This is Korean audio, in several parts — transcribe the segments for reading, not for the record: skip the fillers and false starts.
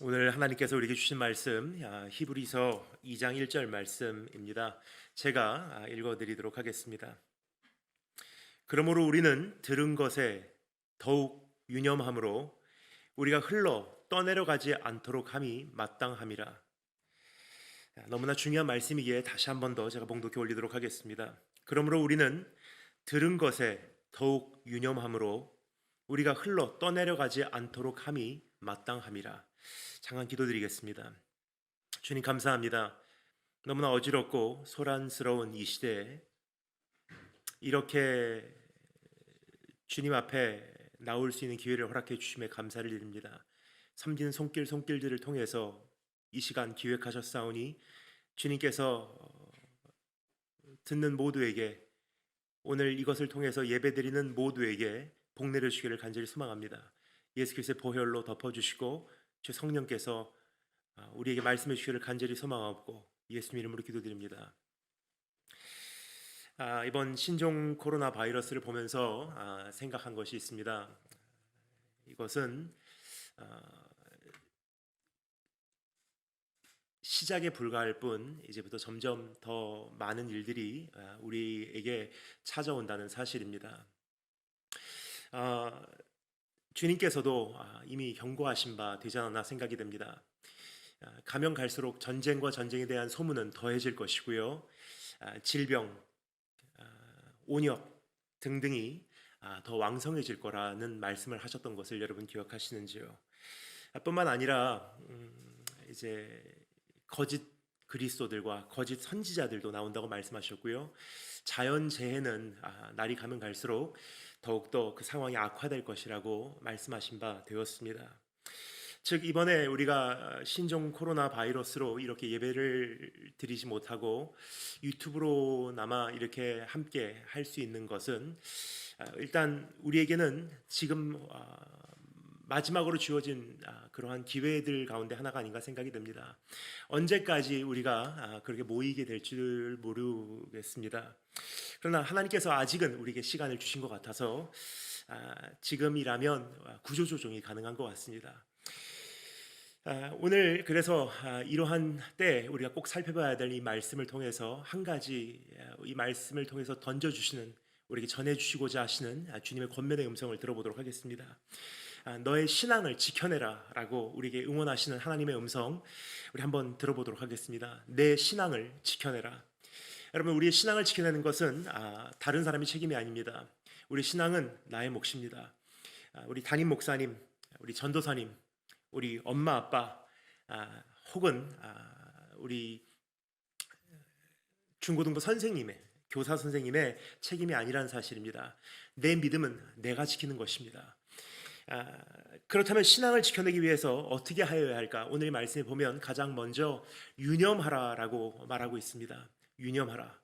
오늘 하나님께서 우리에게 주신 말씀 히브리서 2장 1절 말씀입니다. 제가 읽어드리도록 하겠습니다. 그러므로 우리는 들은 것에 더욱 유념함으로 우리가 흘러 떠내려가지 않도록 함이 마땅함이라. 너무나 중요한 말씀이기에 다시 한 번 더 제가 봉독해 올리도록 하겠습니다. 그러므로 우리는 들은 것에 더욱 유념함으로 우리가 흘러 떠내려가지 않도록 함이 마땅함이라. 잠깐 기도드리겠습니다. 주님 감사합니다. 너무나 어지럽고 소란스러운 이 시대에 이렇게 주님 앞에 나올 수 있는 기회를 허락해 주심에 감사를 드립니다. 섬기는 손길들을 통해서 이 시간 기획하셨사오니 주님께서 듣는 모두에게, 오늘 이것을 통해서 예배드리는 모두에게 복 내려주시기를 간절히 소망합니다. 예수 그리스도의 보혈로 덮어주시고 주 성령께서 우리에게 말씀해 주시기를 간절히 소망하고 예수님 이름으로 기도드립니다. 이번 신종 코로나 바이러스를 보면서 생각한 것이 있습니다. 이것은 시작에 불과할 뿐 이제부터 점점 더 많은 일들이 우리에게 찾아온다는 사실입니다. 주님께서도 이미 경고하신 바 되지 않았나 생각이 됩니다. 가면 갈수록 전쟁과 전쟁에 대한 소문은 더해질 것이고요. 질병, 온역 등등이 더 왕성해질 거라는 말씀을 하셨던 것을 여러분 기억하시는지요? 뿐만 아니라 이제 거짓 그리스도들과 거짓 선지자들도 나온다고 말씀하셨고요. 자연재해는 날이 가면 갈수록 더욱더 그 상황이 악화될 것이라고 말씀하신 바 되었습니다. 즉 이번에 우리가 신종 코로나 바이러스로 이렇게 예배를 드리지 못하고 유튜브로나마 이렇게 함께 할 수 있는 것은 일단 우리에게는 지금 마지막으로 주어진 그러한 기회들 가운데 하나가 아닌가 생각이 됩니다. 언제까지 우리가 그렇게 모이게 될 줄 모르겠습니다. 그러나 하나님께서 아직은 우리에게 시간을 주신 것 같아서 지금이라면 구조조정이 가능한 것 같습니다. 오늘 그래서 이러한 때 우리가 꼭 살펴봐야 될 이 말씀을 통해서 한 가지, 이 말씀을 통해서 던져주시는, 우리에게 전해주시고자 하시는 주님의 권면의 음성을 들어보도록 하겠습니다. 너의 신앙을 지켜내라 라고 우리에게 응원하시는 하나님의 음성, 우리 한번 들어보도록 하겠습니다. 내 신앙을 지켜내라. 여러분, 우리의 신앙을 지켜내는 것은 다른 사람의 책임이 아닙니다. 우리 신앙은 나의 몫입니다. 우리 담임 목사님, 우리 전도사님, 우리 엄마 아빠, 혹은 우리 중고등부 선생님의, 교사 선생님의 책임이 아니라는 사실입니다. 내 믿음은 내가 지키는 것입니다. 그렇다면 신앙을 지켜내기 위해서 어떻게 하여야 할까? 오늘 말씀에 보면 가장 먼저 유념하라라고 말하고 있습니다. 유념하라.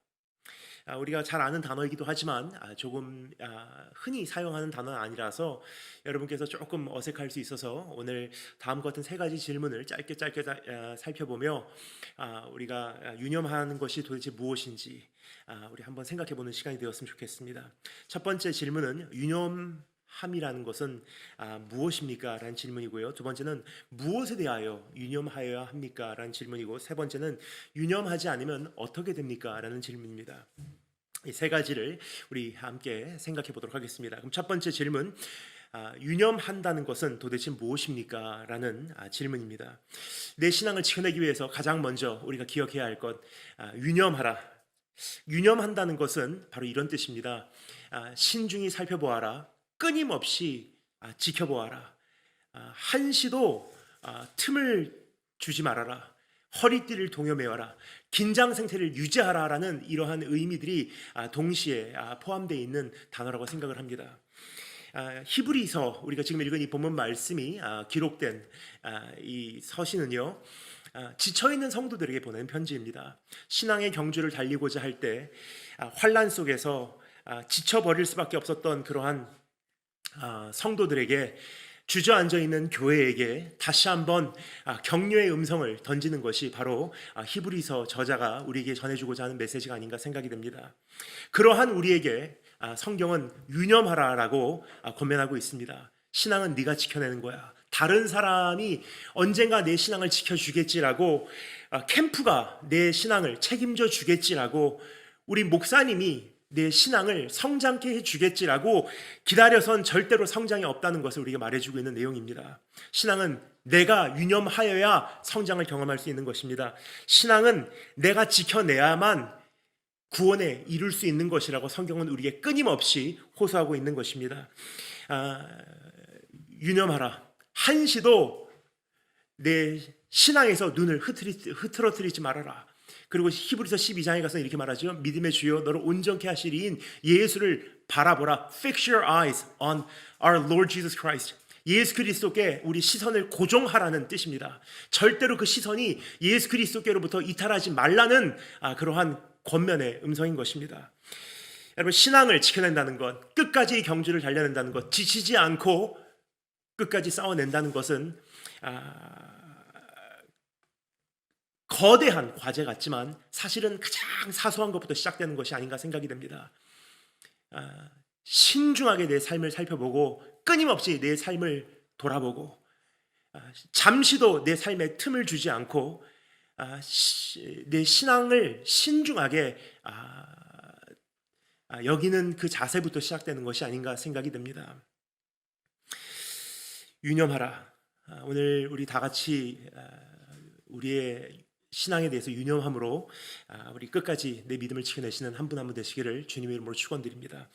우리가 잘 아는 단어이기도 하지만 조금 흔히 사용하는 단어는 아니라서 여러분께서 조금 어색할 수 있어서 오늘 다음과 같은 세 가지 질문을 짧게 살펴보며 우리가 유념하는 것이 도대체 무엇인지 우리 한번 생각해보는 시간이 되었으면 좋겠습니다. 첫 번째 질문은 유념함이라는 것은 무엇입니까? 라는 질문이고요. 두 번째는 무엇에 대하여 유념하여야 합니까? 라는 질문이고, 세 번째는 유념하지 않으면 어떻게 됩니까? 라는 질문입니다. 이 세 가지를 우리 함께 생각해 보도록 하겠습니다. 그럼 첫 번째 질문, 유념한다는 것은 도대체 무엇입니까? 라는 질문입니다. 내 신앙을 지켜내기 위해서 가장 먼저 우리가 기억해야 할 것, 유념하라. 유념한다는 것은 바로 이런 뜻입니다. 신중히 살펴보아라. 끊임없이 지켜보아라. 한시도 틈을 주지 말아라. 허리띠를 동여매어라. 긴장 상태를 유지하라라는 이러한 의미들이 동시에 포함되어 있는 단어라고 생각을 합니다. 히브리서, 우리가 지금 읽은 이 본문 말씀이 기록된 이 서신은요, 지쳐있는 성도들에게 보낸 편지입니다. 신앙의 경주를 달리고자 할 때 환난 속에서 지쳐버릴 수밖에 없었던 그러한 성도들에게, 주저앉아 있는 교회에게 다시 한번 격려의 음성을 던지는 것이 바로 히브리서 저자가 우리에게 전해주고자 하는 메시지가 아닌가 생각이 됩니다. 그러한 우리에게 성경은 유념하라라고 권면하고 있습니다. 신앙은 네가 지켜내는 거야. 다른 사람이 언젠가 내 신앙을 지켜주겠지라고, 캠프가 내 신앙을 책임져 주겠지라고, 우리 목사님이 내 신앙을 성장케 해주겠지라고 기다려선 절대로 성장이 없다는 것을 우리가 말해주고 있는 내용입니다. 신앙은 내가 유념하여야 성장을 경험할 수 있는 것입니다. 신앙은 내가 지켜내야만 구원에 이룰 수 있는 것이라고 성경은 우리에게 끊임없이 호소하고 있는 것입니다. 유념하라. 한시도 내 신앙에서 눈을 흐트러뜨리지 말아라. 그리고 히브리서 12장에 가서 이렇게 말하죠. 믿음의 주요 너를 온전케 하시리인 예수를 바라보라. Fix your eyes on our Lord Jesus Christ. 예수 그리스도께 우리 시선을 고정하라는 뜻입니다. 절대로 그 시선이 예수 그리스도께로부터 이탈하지 말라는 그러한 권면의 음성인 것입니다. 여러분, 신앙을 지켜낸다는 것, 끝까지 경주를 달려낸다는 것, 지치지 않고 끝까지 싸워낸다는 것은 거대한 과제 같지만 사실은 가장 사소한 것부터 시작되는 것이 아닌가 생각이 됩니다. 신중하게 내 삶을 살펴보고 끊임없이 내 삶을 돌아보고 잠시도 내 삶에 틈을 주지 않고 내 신앙을 신중하게 여기는 그 자세부터 시작되는 것이 아닌가 생각이 됩니다. 유념하라. 오늘 우리 다 같이 우리의 신앙에 대해서 유념함으로 우리 끝까지 내 믿음을 지켜내시는 한 분 한 분 되시기를 주님의 이름으로 축원드립니다.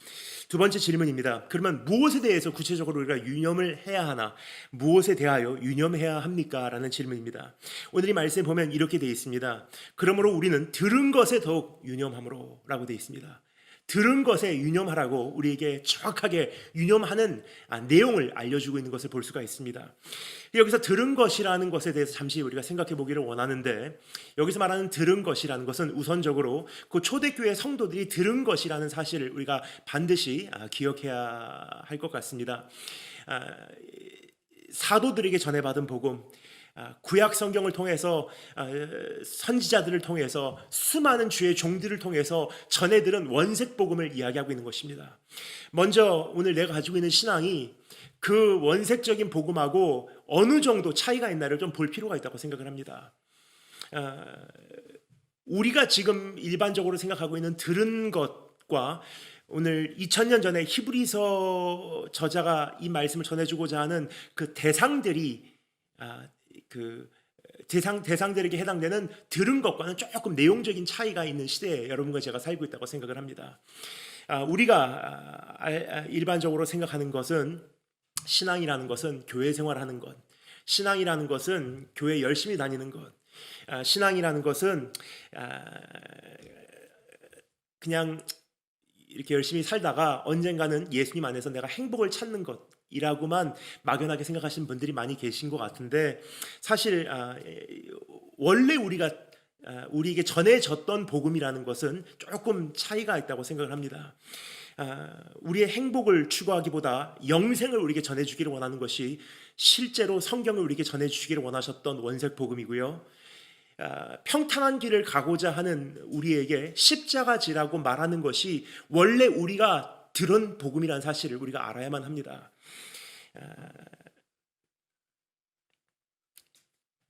두 번째 질문입니다. 그러면 무엇에 대해서 구체적으로 우리가 유념을 해야 하나? 무엇에 대하여 유념해야 합니까? 라는 질문입니다. 오늘 이 말씀에 보면 이렇게 되어 있습니다. 그러므로 우리는 들은 것에 더욱 유념함으로 라고 되어 있습니다. 들은 것에 유념하라고 우리에게 정확하게 유념하는 내용을 알려주고 있는 것을 볼 수가 있습니다. 여기서 들은 것이라는 것에 대해서 잠시 우리가 생각해 보기를 원하는데, 여기서 말하는 들은 것이라는 것은 우선적으로 그 초대교회 성도들이 들은 것이라는 사실을 우리가 반드시 기억해야 할 것 같습니다. 사도들에게 전해받은 복음, 구약 성경을 통해서 선지자들을 통해서 수많은 주의 종들을 통해서 전해들은 원색 복음을 이야기하고 있는 것입니다. 먼저 오늘 내가 가지고 있는 신앙이 그 원색적인 복음하고 어느 정도 차이가 있나를 좀 볼 필요가 있다고 생각을 합니다. 우리가 지금 일반적으로 생각하고 있는 들은 것과 오늘 2000년 전에 히브리서 저자가 이 말씀을 전해주고자 하는 그 대상들이 대상들에게 해당되는 들은 것과는 조금 내용적인 차이가 있는 시대에 여러분과 제가 살고 있다고 생각을 합니다. 우리가 일반적으로 생각하는 것은 신앙이라는 것은 교회 생활하는 것, 신앙이라는 것은 교회 열심히 다니는 것, 신앙이라는 것은 그냥 이렇게 열심히 살다가 언젠가는 예수님 안에서 내가 행복을 찾는 것 이라고만 막연하게 생각하시는 분들이 많이 계신 것 같은데, 사실 원래 우리에게 전해졌던 복음이라는 것은 조금 차이가 있다고 생각을 합니다. 우리의 행복을 추구하기보다 영생을 우리에게 전해주기를 원하는 것이 실제로 성경을 우리에게 전해주기를 원하셨던 원색 복음이고요. 평탄한 길을 가고자 하는 우리에게 십자가지라고 말하는 것이 원래 우리가 들은 복음이라는 사실을 우리가 알아야만 합니다.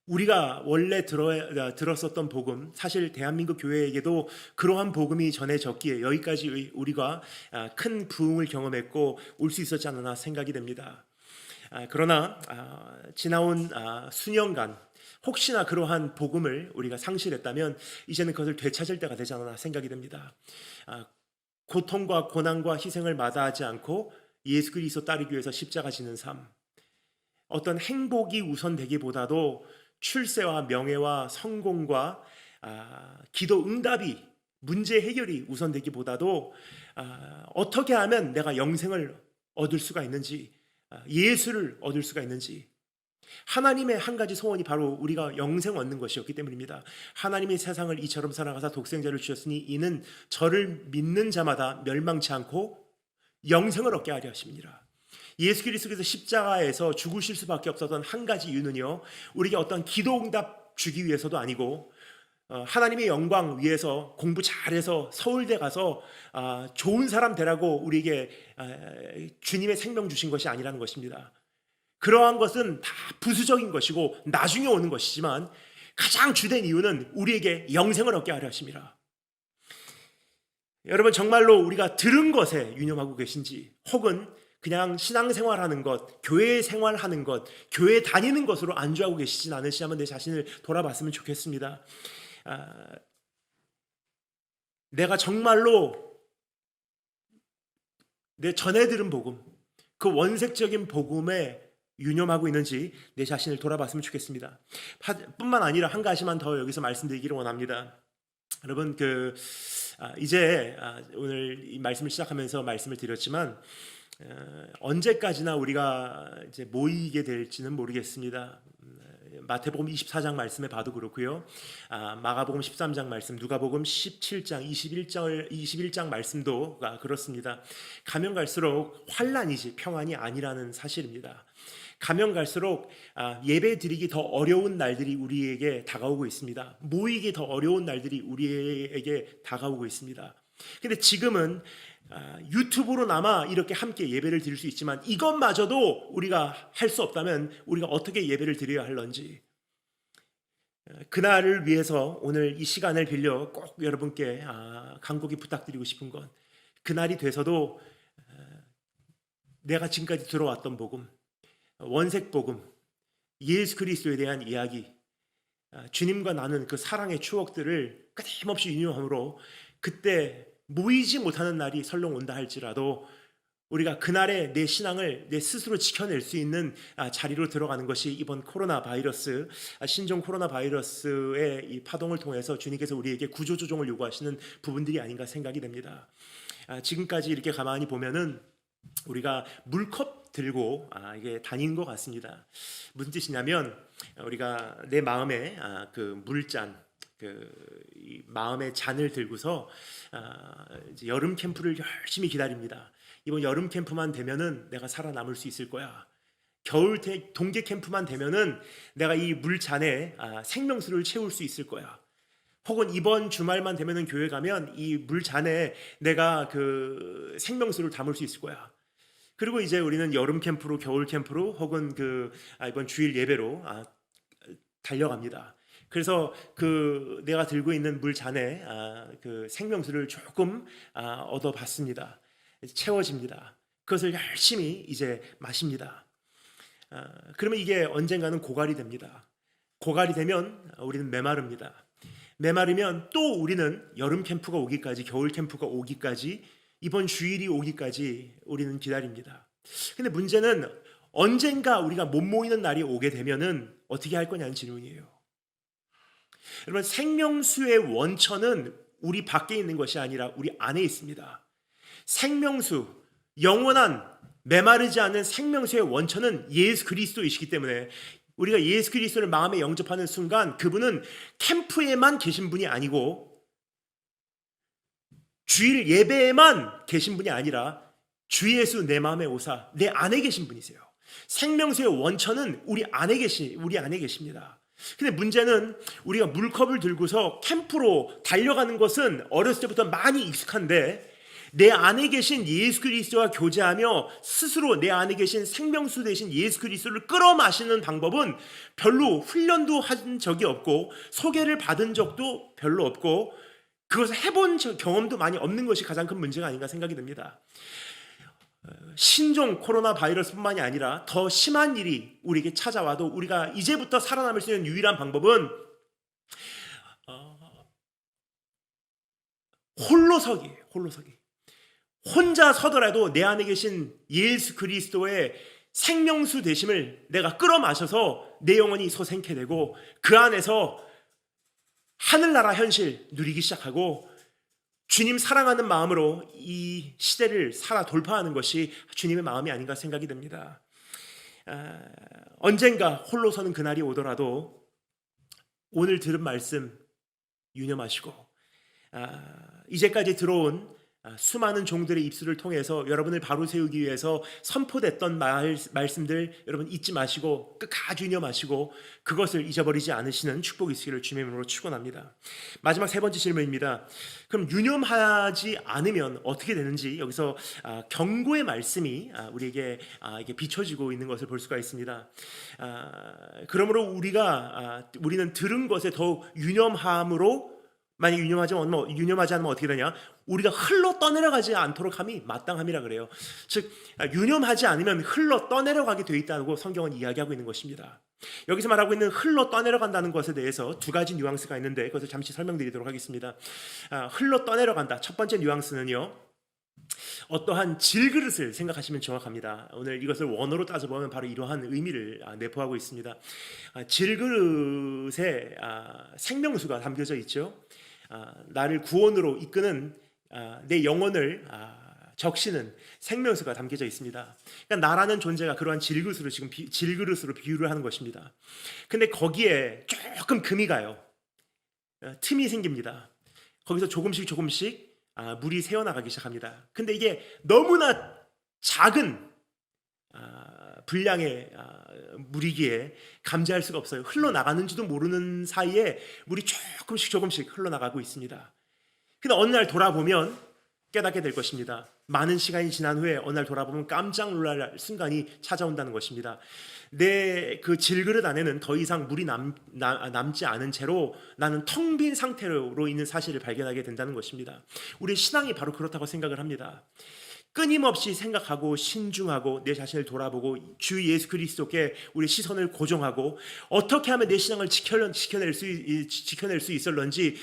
우리가 원래 들었었던 복음, 사실 대한민국 교회에게도 그러한 복음이 전해졌기에 여기까지 우리가 큰 부흥을 경험했고 올 수 있었지 않나 생각이 됩니다. 그러나 지나온 수년간 혹시나 그러한 복음을 우리가 상실했다면 이제는 그것을 되찾을 때가 되지 않나 생각이 됩니다. 고통과 고난과 희생을 마다하지 않고 예수 그리스도 따르기 위해서 십자가 지는 삶, 어떤 행복이 우선되기보다도 출세와 명예와 성공과 기도 응답이, 문제 해결이 우선되기보다도 어떻게 하면 내가 영생을 얻을 수가 있는지, 예수를 얻을 수가 있는지, 하나님의 한 가지 소원이 바로 우리가 영생 얻는 것이었기 때문입니다. 하나님이 세상을 이처럼 사랑하사 독생자를 주셨으니 이는 저를 믿는 자마다 멸망치 않고 영생을 얻게 하려 하심이니라. 예수 그리스도께서 십자가에서 죽으실 수밖에 없었던 한 가지 이유는요, 우리에게 어떤 기도응답 주기 위해서도 아니고 하나님의 영광 위해서 공부 잘해서 서울대 가서 좋은 사람 되라고 우리에게 주님의 생명 주신 것이 아니라는 것입니다. 그러한 것은 다 부수적인 것이고 나중에 오는 것이지만 가장 주된 이유는 우리에게 영생을 얻게 하려 하심이라. 여러분, 정말로 우리가 들은 것에 유념하고 계신지, 혹은 그냥 신앙생활하는 것, 교회 생활하는 것, 교회 다니는 것으로 안주하고 계시진 않으시 한번 내 자신을 돌아봤으면 좋겠습니다. 내가 정말로 내 전에 들은 복음, 그 원색적인 복음에 유념하고 있는지 내 자신을 돌아봤으면 좋겠습니다. 뿐만 아니라 한 가지만 더 여기서 말씀드리기를 원합니다. 여러분, 이제 오늘 이 말씀을 시작하면서 말씀을 드렸지만 언제까지나 우리가 이제 모이게 될지는 모르겠습니다. 마태복음 24장 말씀에 봐도 그렇고요. 마가복음 13장 말씀, 누가복음 17장, 21장 말씀도 그렇습니다. 가면 갈수록 환난이지 평안이 아니라는 사실입니다. 가면 갈수록 예배 드리기 더 어려운 날들이 우리에게 다가오고 있습니다. 모이기 더 어려운 날들이 우리에게 다가오고 있습니다. 근데 지금은 유튜브로나마 이렇게 함께 예배를 드릴 수 있지만 이것마저도 우리가 할 수 없다면 우리가 어떻게 예배를 드려야 할런지, 그날을 위해서 오늘 이 시간을 빌려 꼭 여러분께 간곡히 부탁드리고 싶은 건, 그날이 돼서도 내가 지금까지 들어왔던 복음, 원색 복음, 예수 그리스도에 대한 이야기, 주님과 나눈 그 사랑의 추억들을 끊임없이 인용함으로 그때 모이지 못하는 날이 설령 온다 할지라도 우리가 그날에 내 신앙을 내 스스로 지켜낼 수 있는 자리로 들어가는 것이 이번 코로나 바이러스, 신종 코로나 바이러스의 이 파동을 통해서 주님께서 우리에게 구조조정을 요구하시는 부분들이 아닌가 생각이 됩니다. 지금까지 이렇게 가만히 보면은 우리가 물컵 들고 이게 다니는 것 같습니다. 무슨 뜻이냐면, 우리가 내 마음에 그 물잔, 이 마음의 잔을 들고서 이제 여름 캠프를 열심히 기다립니다. 이번 여름 캠프만 되면은 내가 살아남을 수 있을 거야. 겨울 동계 캠프만 되면은 내가 이 물잔에 생명수를 채울 수 있을 거야. 혹은 이번 주말만 되면은 교회 가면 이 물잔에 내가 그 생명수를 담을 수 있을 거야. 그리고 이제 우리는 여름 캠프로, 겨울 캠프로, 혹은 이번 주일 예배로 달려갑니다. 그래서 내가 들고 있는 물잔에 그 생명수를 조금 얻어봤습니다. 채워집니다. 그것을 열심히 이제 마십니다. 그러면 이게 언젠가는 고갈이 됩니다. 고갈이 되면 우리는 메마릅니다. 메마르면 또 우리는 여름 캠프가 오기까지, 겨울 캠프가 오기까지, 이번 주일이 오기까지 우리는 기다립니다. 근데 문제는 언젠가 우리가 못 모이는 날이 오게 되면은 어떻게 할 거냐는 질문이에요. 여러분, 생명수의 원천은 우리 밖에 있는 것이 아니라 우리 안에 있습니다. 생명수, 영원한 메마르지 않는 생명수의 원천은 예수 그리스도이시기 때문에 우리가 예수 그리스도를 마음에 영접하는 순간 그분은 캠프에만 계신 분이 아니고 주일 예배에만 계신 분이 아니라 주 예수 내 마음에 오사 내 안에 계신 분이세요. 생명수의 원천은 우리 안에 계십니다. 근데 문제는 우리가 물컵을 들고서 캠프로 달려가는 것은 어렸을 때부터 많이 익숙한데, 내 안에 계신 예수 그리스도와 교제하며 스스로 내 안에 계신 생명수 되신 예수 그리스도를 끌어 마시는 방법은 별로 훈련도 한 적이 없고 소개를 받은 적도 별로 없고 그것을 해본 경험도 많이 없는 것이 가장 큰 문제가 아닌가 생각이 듭니다. 신종 코로나 바이러스뿐만이 아니라 더 심한 일이 우리에게 찾아와도 우리가 이제부터 살아남을 수 있는 유일한 방법은 홀로서기예요. 홀로서기. 혼자 서더라도 내 안에 계신 예수 그리스도의 생명수 되심을 내가 끌어 마셔서 내 영혼이 소생케 되고 그 안에서 하늘나라 현실 누리기 시작하고 주님 사랑하는 마음으로 이 시대를 살아 돌파하는 것이 주님의 마음이 아닌가 생각이 듭니다. 언젠가 홀로 서는 그날이 오더라도 오늘 들은 말씀 유념하시고 이제까지 들어온 수많은 종들의 입술을 통해서 여러분을 바로 세우기 위해서 선포됐던 말씀들 여러분 잊지 마시고 끝까지 유념하시고 그것을 잊어버리지 않으시는 축복이 있으기를 주님의 이름으로 축원합니다. 마지막 세 번째 질문입니다. 그럼 유념하지 않으면 어떻게 되는지 여기서 경고의 말씀이 우리에게 이게 비춰지고 있는 것을 볼 수가 있습니다. 그러므로 우리는 들은 것에 더욱 유념함으로 만약 유념하지 않으면 어떻게 되냐? 우리가 흘러 떠내려가지 않도록 함이 마땅함이라 그래요. 즉 유념하지 않으면 흘러 떠내려가게 돼 있다고 성경은 이야기하고 있는 것입니다. 여기서 말하고 있는 흘러 떠내려간다는 것에 대해서 두 가지 뉘앙스가 있는데 그것을 잠시 설명드리도록 하겠습니다. 흘러 떠내려간다. 첫 번째 뉘앙스는요, 어떠한 질그릇을 생각하시면 정확합니다. 오늘 이것을 원어로 따져보면 바로 이러한 의미를 내포하고 있습니다. 질그릇에 생명수가 담겨져 있죠. 나를 구원으로 이끄는 내 영혼을 적시는 생명수가 담겨져 있습니다. 그러니까 나라는 존재가 그러한 질그릇으로 비유를 하는 것입니다. 근데 거기에 조금 금이 가요. 틈이 생깁니다. 거기서 조금씩 물이 새어나가기 시작합니다. 근데 이게 너무나 작은 분량의 물이기에 감지할 수가 없어요. 흘러나가는지도 모르는 사이에 물이 조금씩 흘러나가고 있습니다. 근데 어느 날 돌아보면 깨닫게 될 것입니다. 많은 시간이 지난 후에 어느 날 돌아보면 깜짝 놀랄 순간이 찾아온다는 것입니다. 내 그 질그릇 안에는 더 이상 물이 남지 않은 채로 나는 텅 빈 상태로 있는 사실을 발견하게 된다는 것입니다. 우리 신앙이 바로 그렇다고 생각을 합니다. 끊임없이 생각하고 신중하고 내 자신을 돌아보고 주 예수 그리스도께 우리 시선을 고정하고 어떻게 하면 내 신앙을 지켜낼 수 있을런지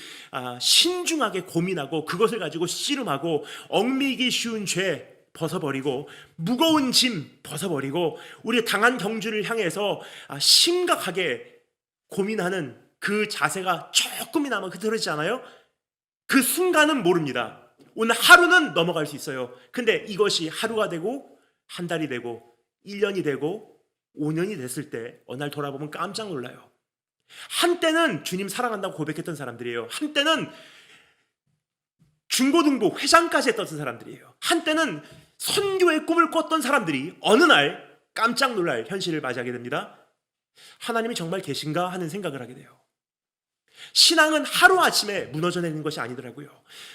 신중하게 고민하고 그것을 가지고 씨름하고 얽매이기 쉬운 죄 벗어버리고 무거운 짐 벗어버리고 우리 당한 경주를 향해서 심각하게 고민하는 그 자세가 조금이나마 흐트러지지 않아요? 그 순간은 모릅니다. 오늘 하루는 넘어갈 수 있어요. 근데 이것이 하루가 되고 한 달이 되고 1년이 되고 5년이 됐을 때 어느 날 돌아보면 깜짝 놀라요. 한때는 주님 사랑한다고 고백했던 사람들이에요. 한때는 중고등부 회장까지 했던 사람들이에요. 한때는 선교의 꿈을 꿨던 사람들이 어느 날 깜짝 놀랄 현실을 맞이하게 됩니다. 하나님이 정말 계신가 하는 생각을 하게 돼요. 신앙은 하루아침에 무너져내는 것이 아니더라고요.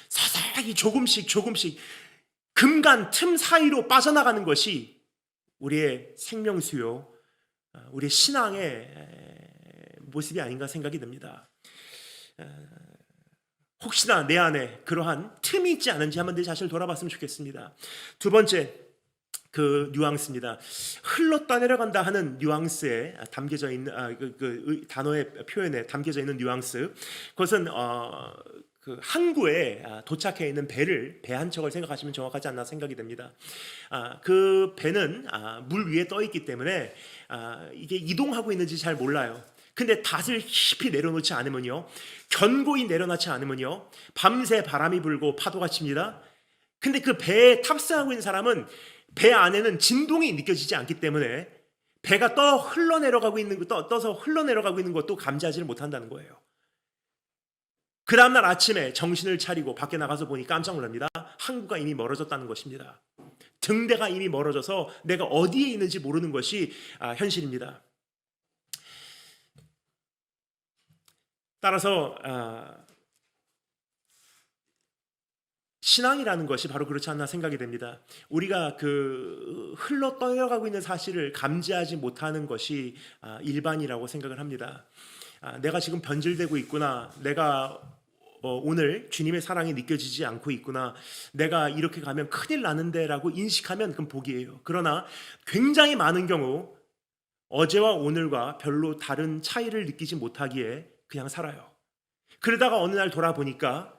서서히 조금씩 금간 틈 사이로 빠져나가는 것이 우리의 생명수요, 우리의 신앙의 모습이 아닌가 생각이 듭니다. 혹시나 내 안에 그러한 틈이 있지 않은지 한번 내 자신을 돌아봤으면 좋겠습니다. 두 번째 그 뉘앙스입니다. 흘러 떠내려간다 하는 뉘앙스에 담겨져 있는 단어의 표현에 담겨져 있는 뉘앙스, 그것은 그 항구에 도착해 있는 배 한 척을 생각하시면 정확하지 않나 생각이 됩니다. 그 배는 물 위에 떠 있기 때문에 이게 이동하고 있는지 잘 몰라요. 근데 닷을 깊이 내려놓지 않으면요, 견고히 내려놓지 않으면요, 밤새 바람이 불고 파도가 칩니다. 근데 그 배에 탑승하고 있는 사람은 배 안에는 진동이 느껴지지 않기 때문에 배가 떠서 흘러내려가고 있는 것도 감지하지를 못한다는 거예요. 그 다음날 아침에 정신을 차리고 밖에 나가서 보니 깜짝 놀랍니다. 항구가 이미 멀어졌다는 것입니다. 등대가 이미 멀어져서 내가 어디에 있는지 모르는 것이 현실입니다. 따라서 신앙이라는 것이 바로 그렇지 않나 생각이 됩니다. 우리가 그 흘러 떠내려가고 있는 사실을 감지하지 못하는 것이 일반이라고 생각을 합니다. 내가 지금 변질되고 있구나, 내가 오늘 주님의 사랑이 느껴지지 않고 있구나, 내가 이렇게 가면 큰일 나는데 라고 인식하면 그건 복이에요. 그러나 굉장히 많은 경우 어제와 오늘과 별로 다른 차이를 느끼지 못하기에 그냥 살아요. 그러다가 어느 날 돌아보니까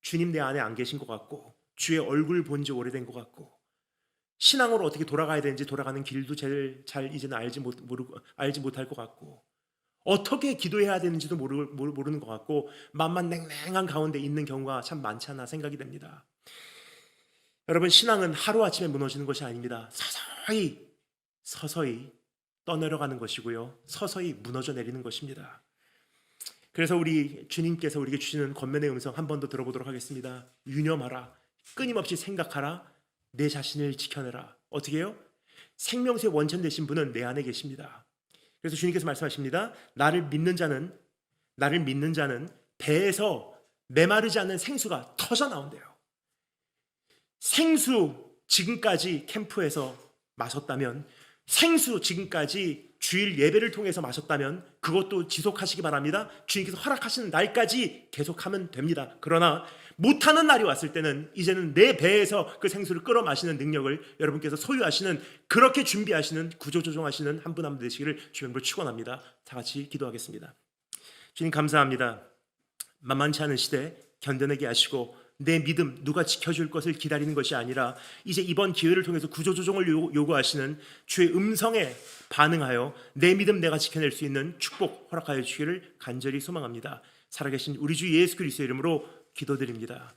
주님 내 안에 안 계신 것 같고, 주의 얼굴 본 지 오래된 것 같고, 신앙으로 어떻게 돌아가야 되는지 돌아가는 길도 제일 잘 이제는 알지 못할 것 같고, 어떻게 기도해야 되는지도 모르는 것 같고, 맘만 냉랭한 가운데 있는 경우가 참 많지 않나 생각이 됩니다. 여러분, 신앙은 하루아침에 무너지는 것이 아닙니다. 서서히 떠내려가는 것이고요, 서서히 무너져 내리는 것입니다. 그래서 우리 주님께서 우리에게 주시는 권면의 음성 한 번 더 들어보도록 하겠습니다. 유념하라. 끊임없이 생각하라. 내 자신을 지켜내라. 어떻게 해요? 생명수의 원천 되신 분은 내 안에 계십니다. 그래서 주님께서 말씀하십니다. 나를 믿는 자는 배에서 메마르지 않는 생수가 터져 나온대요. 생수 지금까지 캠프에서 마셨다면, 생수 지금까지 주일 예배를 통해서 마셨다면 그것도 지속하시기 바랍니다. 주님께서 허락하시는 날까지 계속하면 됩니다. 그러나 못하는 날이 왔을 때는 이제는 내 배에서 그 생수를 끌어 마시는 능력을 여러분께서 소유하시는, 그렇게 준비하시는, 구조조정하시는 한 분 한 분 되시기를 주님으로 축원합니다. 다 같이 기도하겠습니다. 주님 감사합니다. 만만치 않은 시대 견뎌내게 하시고 내 믿음 누가 지켜줄 것을 기다리는 것이 아니라 이제 이번 기회를 통해서 구조조정을 요구하시는 주의 음성에 반응하여 내 믿음 내가 지켜낼 수 있는 축복 허락하여 주시기를 간절히 소망합니다. 살아계신 우리 주 예수 그리스도의 이름으로 기도드립니다.